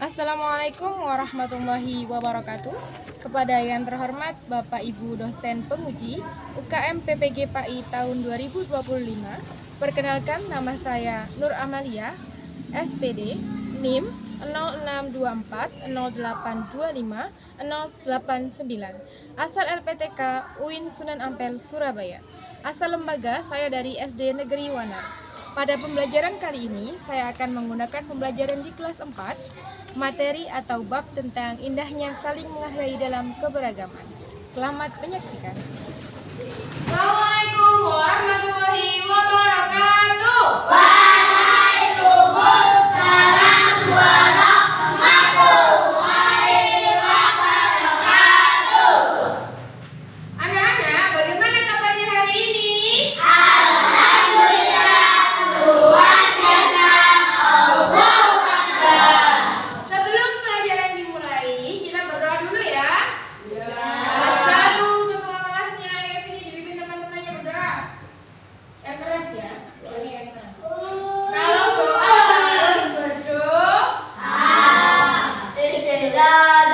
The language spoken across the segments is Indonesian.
Assalamualaikum warahmatullahi wabarakatuh. Kepada yang terhormat Bapak Ibu dosen penguji UKM PPG PAI tahun 2025, perkenalkan nama saya Nur Amalia, SPD, NIM 06240825 asal LPTK UIN Sunan Ampel, Surabaya. Asal lembaga saya dari SD Negeri Wanar. Pada pembelajaran kali ini, saya akan menggunakan pembelajaran di kelas 4, materi atau bab tentang indahnya saling menghargai dalam keberagaman. Selamat menyaksikan. Assalamualaikum warahmatullahi wabarakatuh. Waalaikumsalam warahmatullahi wabarakatuh. Anak-anak, bagaimana kabarnya hari ini? Alhamdulillah, luar biasa. Allahu Akbar. Sebelum pelajaran dimulai, kita berdoa dulu ya. Ya. Lalu ketua kelasnya yang sini dipimpin teman-temannya berdoa. Yang keras ya. Kalau doa harus berdoa. Istighfar.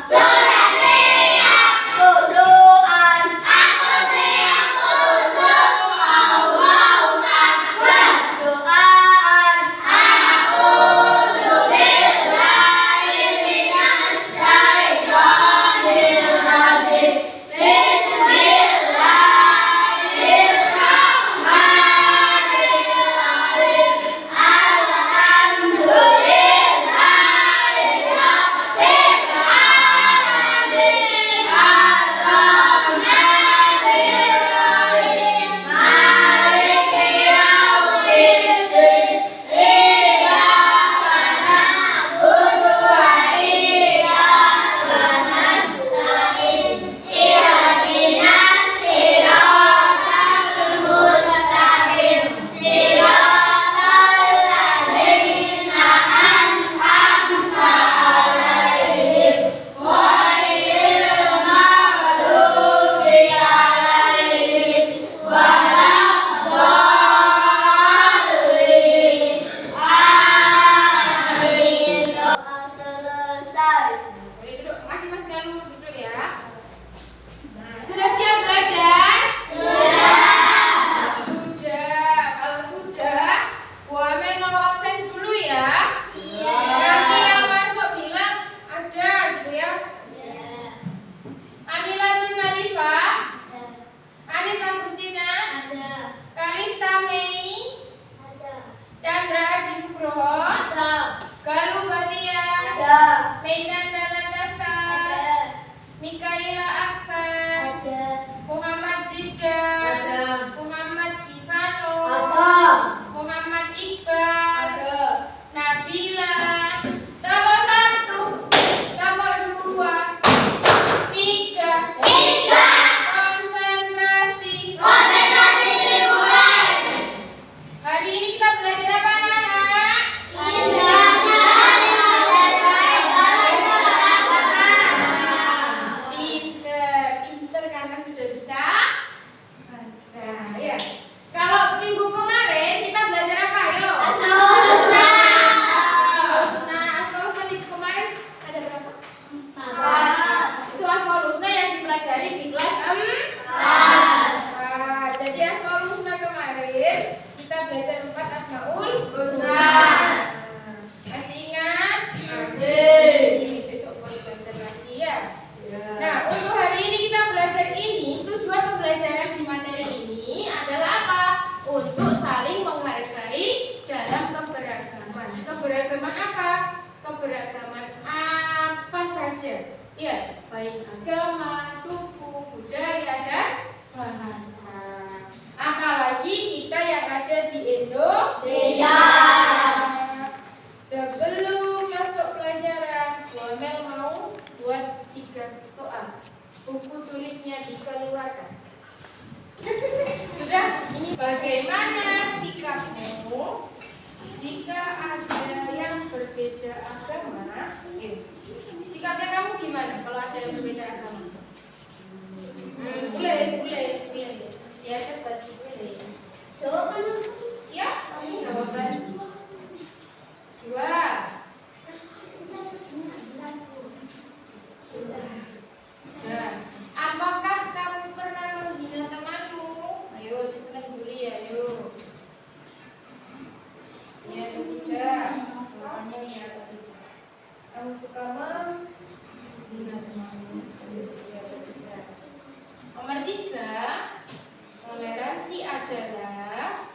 Surat siap kusuan. Aku siap kusuk. Allahu Akbar. Doaan. A'udzu billahi minas syaitonir rajim. Bismillahirrahmanirrahim. Alhamdulillahi rabbil alamin. Ar-Rahmanir Rahim. Maliki yaumiddin. Iyyaka na'budu wa iyyaka nasta'in. Ihdinas siratal mustaqim. Siratal ladzina an'amta 'alaihim ghairil maghdubi 'alaihim waladdallin. Amin. Doa selesai. Boleh duduk. Masing-masing dulu duduk ya. Nah, sudah siap belajar? Sudah. Kalau sudah, Wamen mau absen dulu ya. Nanti yang masuk bilang ada gitu ya. Amila bin Nadifah, Anis Agustina, Kalista Mei, Chandra Adi Nugroho, Galuh Bahtia, Meinanda Natasha, Mikaela Aksan, Muhammad Zidan, Muhammad Kifano, Muhammad Iqbal, Nabila. Tambah 1, tambah 2, 3. Konsentrasi. dimulai. Hari ini kita belajar apa anak-anak? Pinter karena sudah bisa baca ya. Kalau minggu kemarin kita belajar apa? Ayo. Asmaul Husna. Asmaul Husna minggu kemarin ada berapa? Itu Asmaul Husna yang dipelajari di kelas 4. Jadi Asmaul Husna kemarin kita belajar 4 Asmaul Husna. Masih ingat? Masih. Besok boleh belajar lagi ya. Nah, untuk hari ini kita belajar ini, tujuan pembelajaran di materi ini adalah apa? Untuk saling menghargai dalam keberagaman. Keberagaman apa? Keberagaman apa saja. Ya, baik agama, suku, budaya, dan bahasa. Apalagi kita yang ada di Indonesia. Sebelum masuk pelajaran, Wamel mau buat 3 soal. Buku tulisnya dikeluarkan. Sudah? Ini bagaimana sikapmu jika ada yang berbeda agama? Sikapnya kamu gimana kalau ada yang berbeda agama? Boleh. Ya, cepat boleh. Jawaban Ya, jawaban. 2. Kamu suka membina temanmu. Nomor 3, toleransi adalah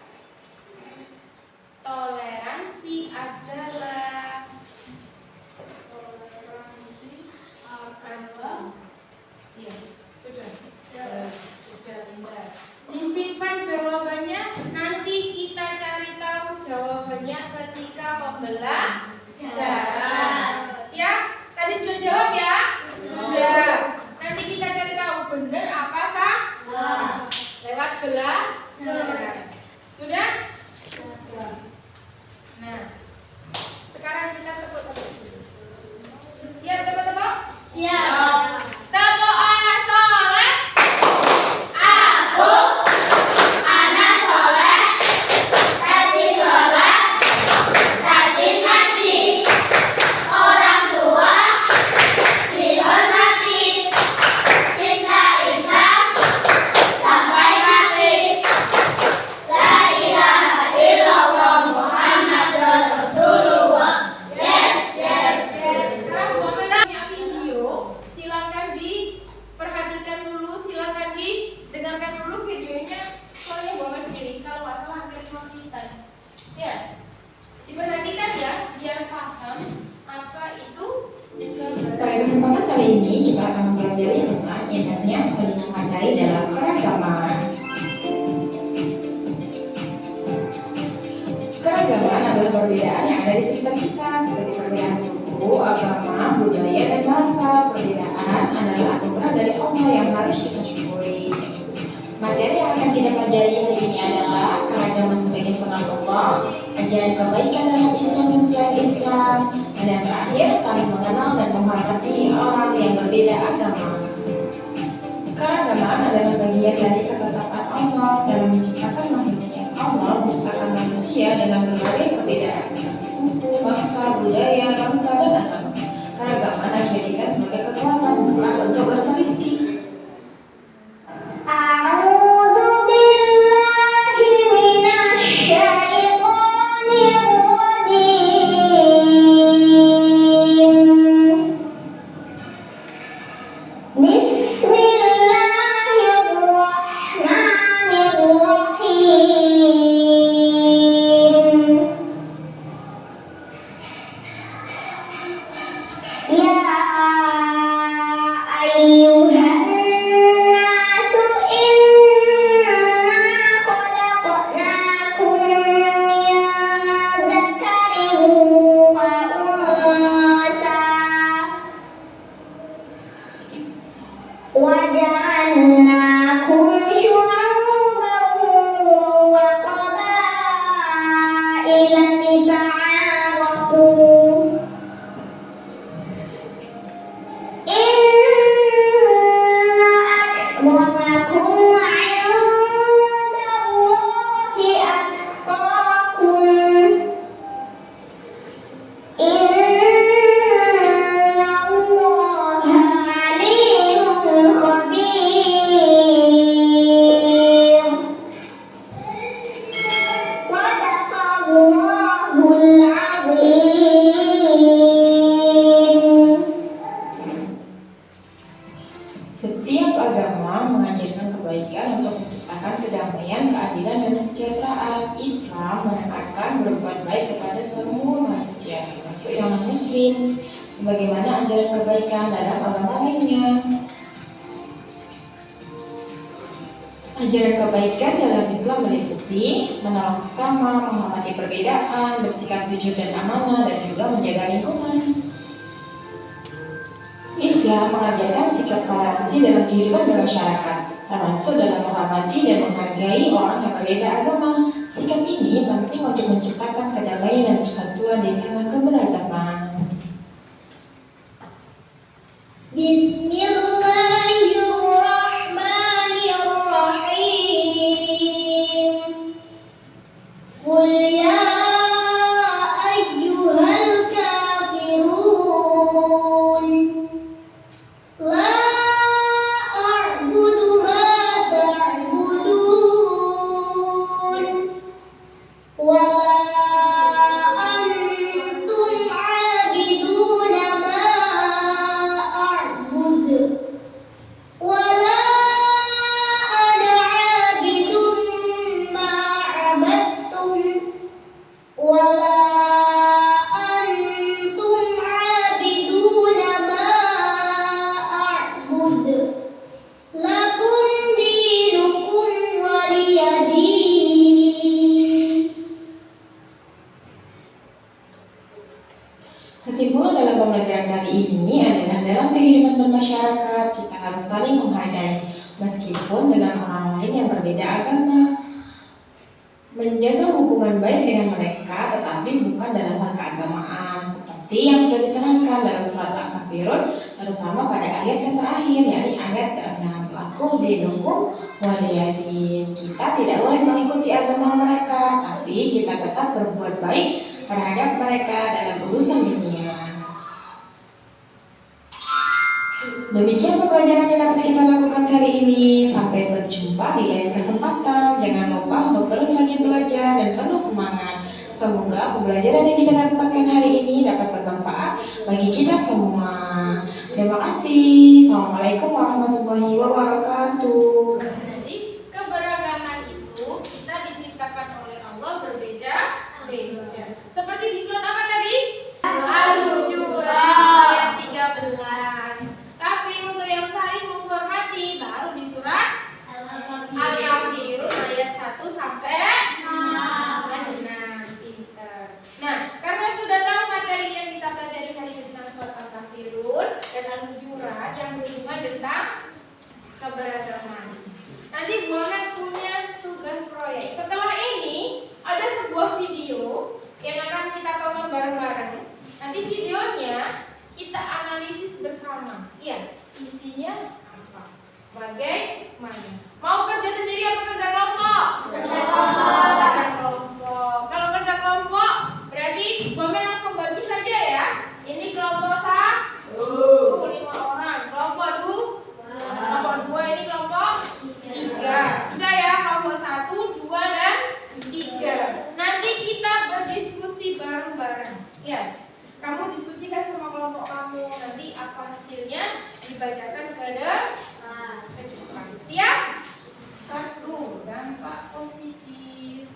ya, sudah. Sudah benar. Disimpan jawabannya, nanti kita cari tahu jawabannya ketika pembelajaran. Siap? Tadi sudah jawab ya? Sudah. Nanti kita cari tahu benar apa salah. Lewat belajaran. Sudah? Nah, sekarang kita tepuk-tepuk dulu. Siap tepuk-tepuk? Siap. Tepuk anak soleh. Aku anak soleh, rajin sholat, rajin ngaji, orang tua dihormati, cinta Islam sampai mati. La ilaha illallah Muhammadur Rasulullah. Yes, yes, yes. Sekarang Muhammad punya video, silakan diperhatikan dulu, silakan didengarkan dulu videonya. Soalnya Muhammad sendiri kalau nggak salah hampir 5 menitan. Ya, diperhatikan ya, biar paham apa itu keberagaman. Pada kesempatan kali ini kita akan mempelajari tema yang namanya saling menghargai dalam keragaman. Keragaman adalah perbedaan yang ada di sekitar kita, seperti perbedaan suku, agama, budaya, dan bahasa. Perbedaan adalah anugerah dari Allah yang harus kita syukuri. Materi yang akan kita pelajari hari ini adalah keragaman sebagai sunatullah, ajaran kebaikan dalam Islam dan selain Islam, dan yang terakhir saling mengenal dan menghormati orang yang berbeda agama. Keragaman adalah bagian dari ketetapan Allah dalam menciptakan makhluknya. Allah menciptakan manusia dengan berbagai perbedaan seperti suku, bangsa, budaya, bangsa, dan agama. Keragaman harus dijadikan sebagai kekuatan, bukan untuk berselisih. A'udzu billahi minasy syaithanir rajim. Bismillahirrahmanirrahim. Ya ayyuhan nasu inna khalaqnakum min dzakarin wa untha wa ja'alnakum syu'uban wa qabaila lita'arafu. Inna akramakum 'indallahi atqakum. Innallaha 'alimun khabir. Shadaqallahul 'azim. Setiap agama mengajarkan kebaikan untuk menciptakan kedamaian, keadilan, dan kesejahteraan. Islam menekankan berbuat baik kepada semua manusia, termasuk yang non-muslim, sebagaimana ajaran kebaikan dalam agama lainnya. Ajaran kebaikan dalam Islam meliputi menolong sesama, menghormati perbedaan, bersikap jujur dan amanah, dan juga menjaga lingkungan. Islam mengajarkan sikap toleransi dalam kehidupan bermasyarakat, termasuk dalam menghormati dan menghargai orang yang berbeda agama. Sikap ini penting untuk menciptakan kedamaian dan persatuan di tengah keberagaman. Bismillahirrahmanirrahim. Qul ya ayyuhal kafirun, la a'budu ma ta'budun, wa la antum 'abidun Kesimpulan dalam pembelajaran kali ini adalah dalam kehidupan bermasyarakat kita harus saling menghargai meskipun dengan orang lain yang berbeda agama. Menjaga hubungan baik dengan mereka tetapi bukan dalam hal keagamaan seperti yang sudah diterangkan dalam surat Al-Kafirun, terutama pada ayat yang terakhir yakni ayat ke-6. Lakum dinukum waliyadin. Kita tidak boleh mengikuti agama mereka, tapi kita tetap berbuat baik terhadap mereka dalam urusan dunia. Demikian pembelajaran yang dapat kita lakukan kali ini. Sampai berjumpa di lain kesempatan. Jangan lupa untuk terus rajin belajar dan penuh semangat. Semoga pembelajaran yang kita dapatkan hari ini dapat bermanfaat bagi kita semua. Terima kasih. Assalamualaikum warahmatullahi wabarakatuh. Jadi keberagaman itu kita diciptakan oleh Allah berbeda-beda. Seperti di surat apa tadi? Al-Hujurat ayat 13. Tapi untuk yang saling menghormati baru di surat Al-Kafirun ayat 1 sampai 6. Pintar. Nah, karena sudah tahu materi yang kita pelajari hari ini tentang surat Al-Kafirun dan Al-Hujurat yang berhubungan tentang keberagaman. Nanti Buana punya tugas proyek. Setelah ini ada sebuah video yang akan kita tonton bareng-bareng. Nanti videonya kita analisis bersama. Iya, isinya apa? Bagaimana? Mau kerja sendiri apa kerja kelompok? Kerja kelompok. Kalau kerja kelompok berarti Bomen langsung bagi saja ya. Ini kelompok 1, 5 orang. Kelompok 2, ini kelompok 3. Sudah ya, kelompok 1, 2, dan 3. Nanti kita berdiskusi bareng-bareng. Ya, kamu diskusikan sama kelompok kamu. Nanti apa hasilnya dibacakan ke depan. Siap? 1. Dampak positif.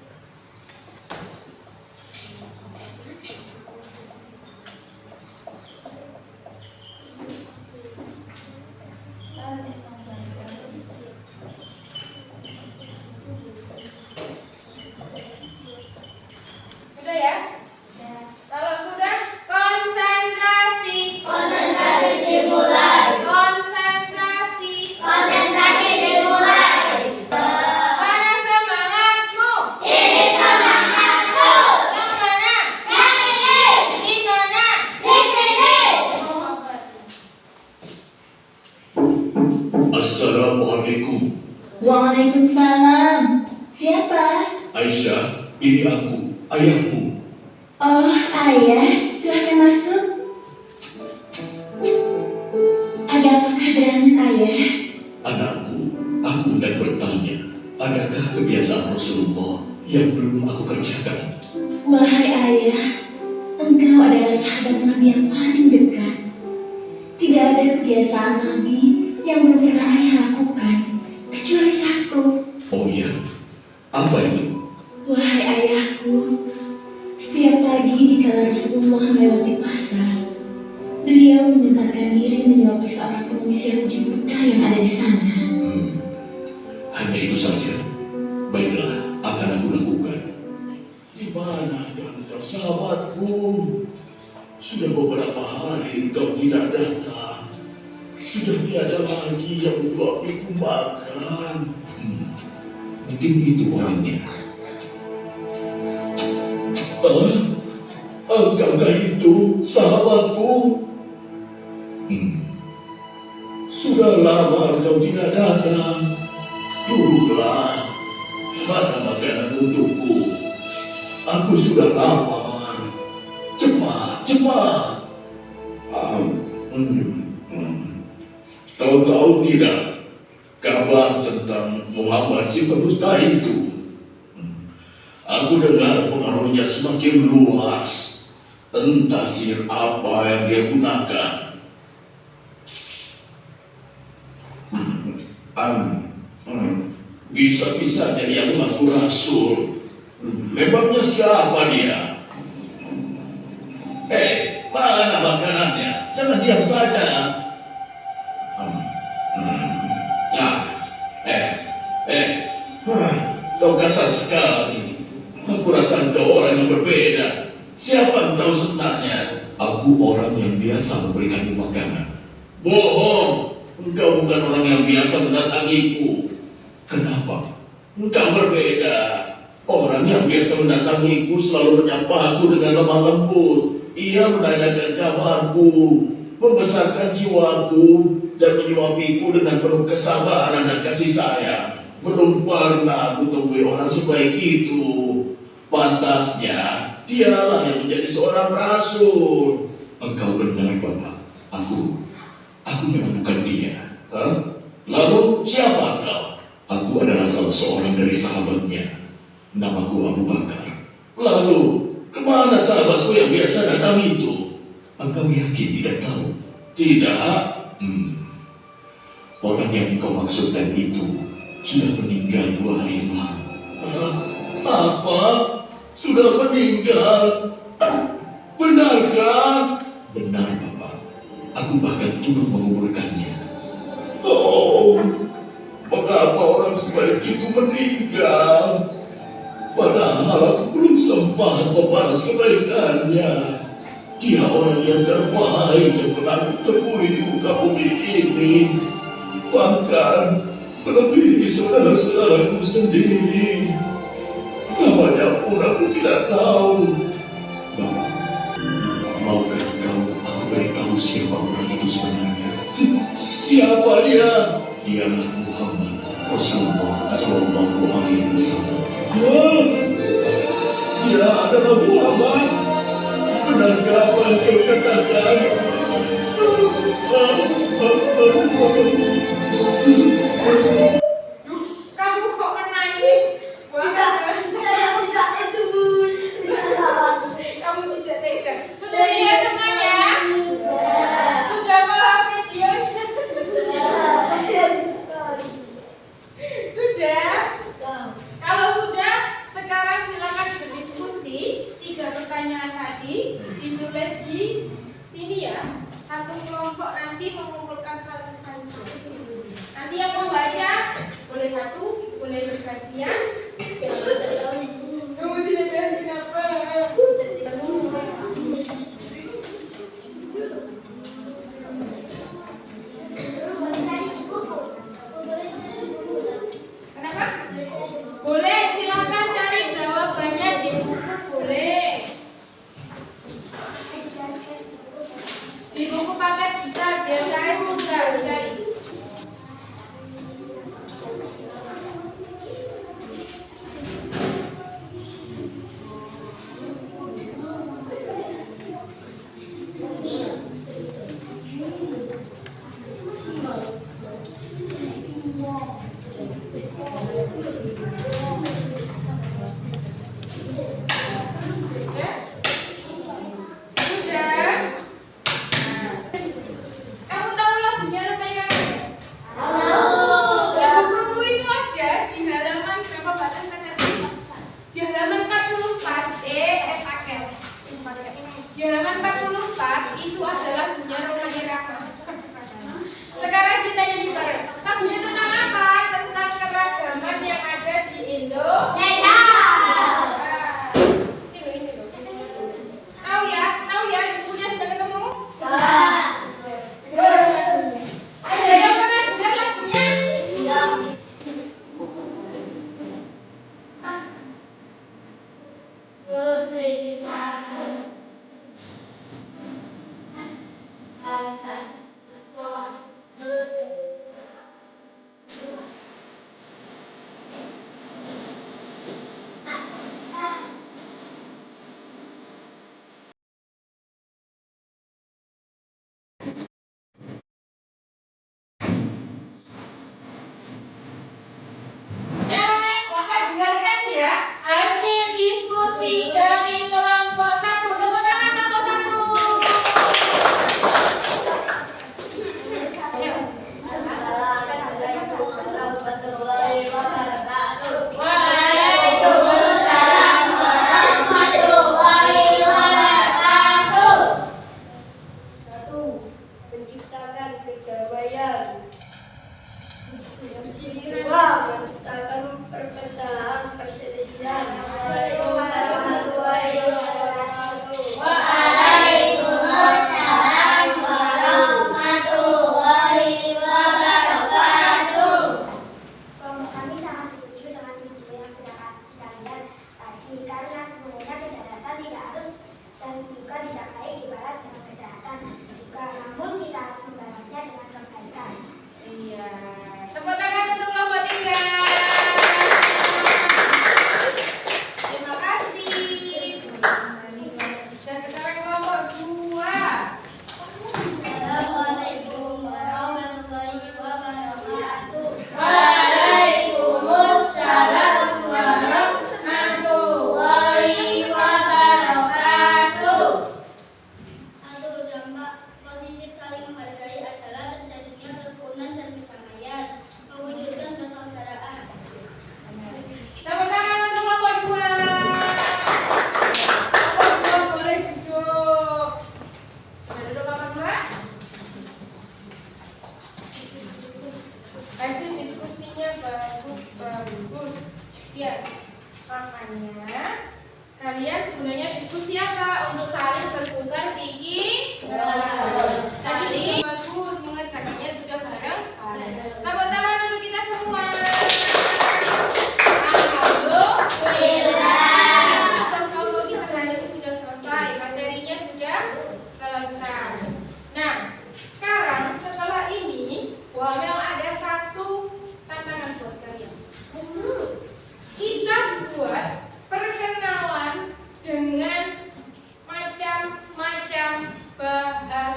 Sudah ya? Kalau sudah, konsentrasi. Konsentrasi dimulai. Konsentrasi. Konsentrasi dimulai. Mana semangatmu? Ini semangatku. Yang mana? Yang ini. Di mana? Di sini. Assalamualaikum. Waalaikumsalam. Siapa? Aisyah, ini aku, ayahmu. Oh, ayah. Silakan masuk. Ada apa dengan ayah? Anakku, aku hendak bertanya, adakah kebiasaan Rasulullah yang belum aku kerjakan? Wahai ayah, engkau adalah sahabat Nabi yang paling dekat. Tidak ada kebiasaan Nabi yang belum pernah ayah lakukan, kecuali satu. Oh ya, apa itu? Wahai ayahku, setiap pagi dikala Rasulullah melewati pasar, beliau menyempatkan diri menyuapi seorang pengemis Yahudi buta yang ada di sana. Hanya itu saja. Baiklah, akan aku lakukan. Di mana engkau, sahabatku? Sudah beberapa hari engkau tidak datang. Sudah tiada lagi yang membuatku makan. Mungkin itu orangnya. Engkaukah itu sahabatku? Sudah lama engkau tidak datang. Duduklah. Mana makanan untukku? Aku sudah lapar. Cepat, cepat. Kalau kau tidak kabar tentang Muhammad si pendusta itu, aku dengar pengaruhnya semakin luas. Entah sihir apa yang dia gunakan. Bisa-bisanya dia mengaku rasul. Memangnya siapa dia? Mana makanannya? Jangan diam saja. Kau kasar sekali. Aku rasa engkau orang yang berbeda. Siapa engkau? kau sebenarnya? Aku orang yang biasa memberikanmu makanan. Bohong! Engkau bukan orang yang biasa mendatangiku. Kenapa? Engkau berbeda. Orang yang biasa mendatangiku selalu menyapa aku dengan lemah lembut. Ia menanyakan kabarku, membesarkan jiwaku, dan menyuapiku dengan penuh kesabaran dan kasih sayang. Belum pernah aku temui orang sebaik itu. Pantasnya, dialah yang menjadi seorang rasul. Engkau benar, Bapak. Aku memang bukan dia. Hah? Lalu siapa kau? Aku adalah salah seorang dari sahabatnya. Namaku Abu Bakar. Lalu, kemana sahabatku yang biasa datang itu? Engkau yakin tidak tahu? Tidak. Orang yang engkau maksudkan itu sudah meninggal 2 hari yang lalu. Apa? Sudah meninggal? Benarkah? Benar, Bapak. Aku bahkan turut menguburkannya. Oh, mengapa orang sebaik itu meninggal? Padahal aku belum sempat membalas kebaikannya. Dia orang yang terbaik yang pernah aku temui di muka bumi ini. Bahkan melebihi saudara-saudaraku sendiri. Namanya pun aku tidak tahu. Bapak, maukah aku beritahu siapa orang itu sebenarnya? Siapa dia? Dialah Muhammad Rasulullah Sallallahu Alaihi Wasallam. Dia adalah Muhammad. Benarkah apa yang kau katakan? Kamu kok menangis? Kamu tidak tega. Sudah lihat semuanya? Sudah follow videonya? Sudah? Kalau sudah, sekarang silakan berdiskusi. 3 pertanyaan tadi ditulis di sini ya. Satu kelompok nanti mengumpulkan satu. Nanti yang membaca boleh 1, boleh bergantian. Kamu tidak berani apa? Kenapa? Boleh, silakan cari jawabannya di buku, boleh. Di buku paket bisa, di LKS bisa cari. Di halaman 44 itu adalah punya Roma Irama. Sekarang kita nyanyi bareng. Lagunya tentang apa? Tentang keragaman yang ada di Indonesia. Ini loh. Tahu ya, ibunya sudah ketemu? Ada yang pernah dengar lagunya?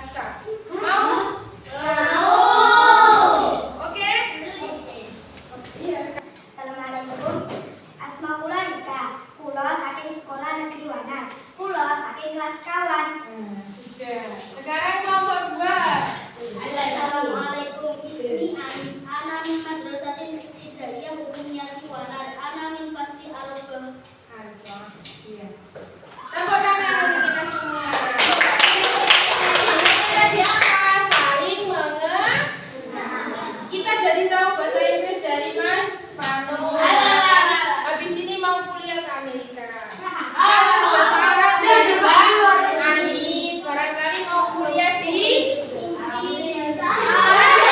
bahasa. Mau? Oke? Iya. Assalamualaikum. Asma kula Rika. Kula saking Sekolah Negeri Wanar. Kula saking kelas kawan. Sudah. Sekarang kelompok 2. Assalamualaikum. Ismi Anis. Ana min madrasatin ibtidaiyah Umumiyati Wanar. Ana min fasli Arabah. Iya. Tepuk tangan untuk kita semua. Tadi apa? Saling kita jadi tahu bahasa Inggris dari Mas Pano. Habis ini mau kuliah ke Amerika. Bahasa Arab dari Bang Anis. Barangkali mau kuliah di bahasa Arab.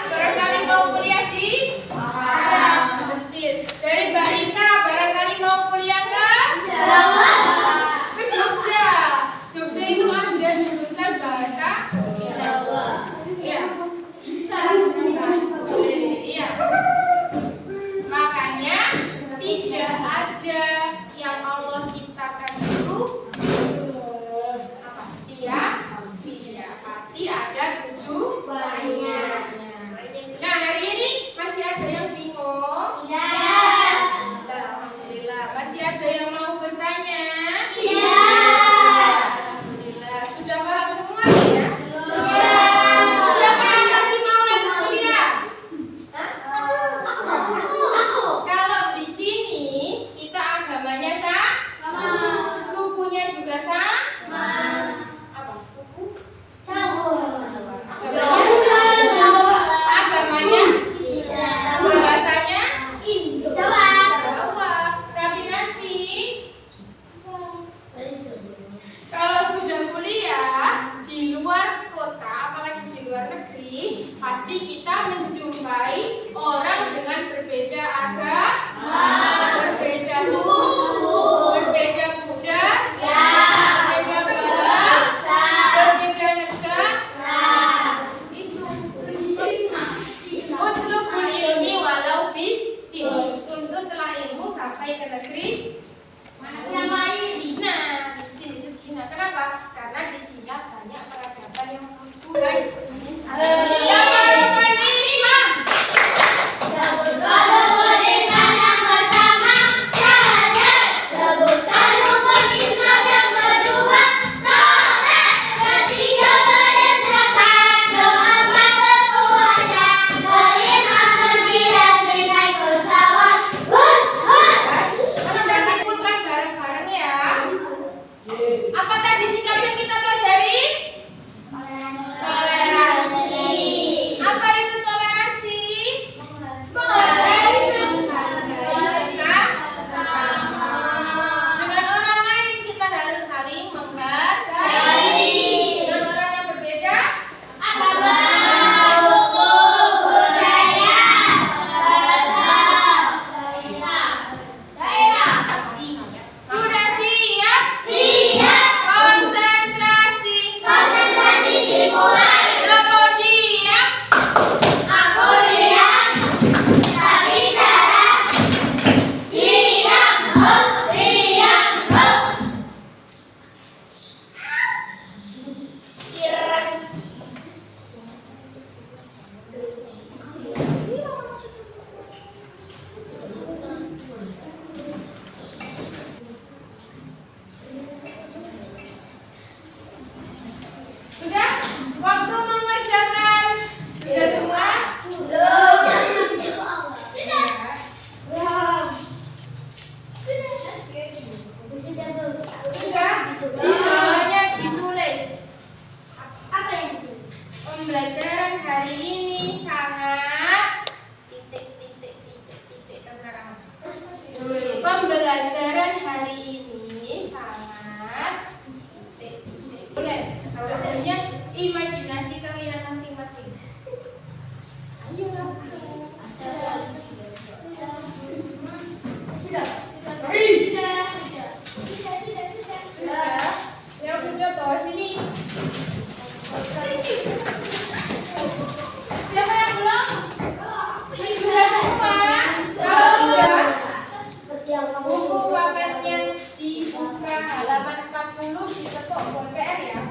Barangkali mau kuliah di Mesir. Dari Barika barangkali mau kuliah ke Jogja. Jogja itu ada jurusan bahasa Jawa. Iya. Bisa. Iya. Makanya tidak ada yang Allah ciptakan itu apa? Sia-sia. Pasti ada tujuannya. Nah, hari ini masih ada yang bingung? Alhamdulillah. Masih ada yang mau bertanya? Alhamdulillah. Sudah paham semua ya? Siapa yang masih mau lanjut kuliah? Kalau di sini kita agamanya sukunya juga apa? Suku? Agamanya? Bahasanya? Jawa. Tapi nanti kalau sudah kuliah di luar kota, apalagi di luar negeri, pasti kita menjumpai orang dengan berbeda agama, berbeda suku, berbeda budaya, berbeda bahasa, berbeda negara. Itu utlubul ilmi walau bisin. Tuntutlah ilmu sampai ke negeri Cina. Bisin itu Cina. Kenapa? Karena di Cina banyak peradaban yang baik. Bareng-bareng ya. Apa tadi sikap yang kita pelajari? Toleransi. Apa itu toleransi? Dengan orang lain kita harus saling menghargai. Dengan orang yang berbeda sudah siap? Konsentrasi. Kemudian sudah waktu mengerjakan sudah semua? Sudah. Di bawahnya ditulis. Apa yang ditulis? Pembelajaran hari ini sangat terserah kamu. Pembelajaran hari ini sangat boleh. Kalau punya imajinasi kalian masing-masing. Ayo lah. Sudah. Yang sudah bawa sini. Siapa yang belum? Sudah semua? Sudah. Seperti yang kamu Buku paketnya dibuka halaman 40 di kok buat PR ya.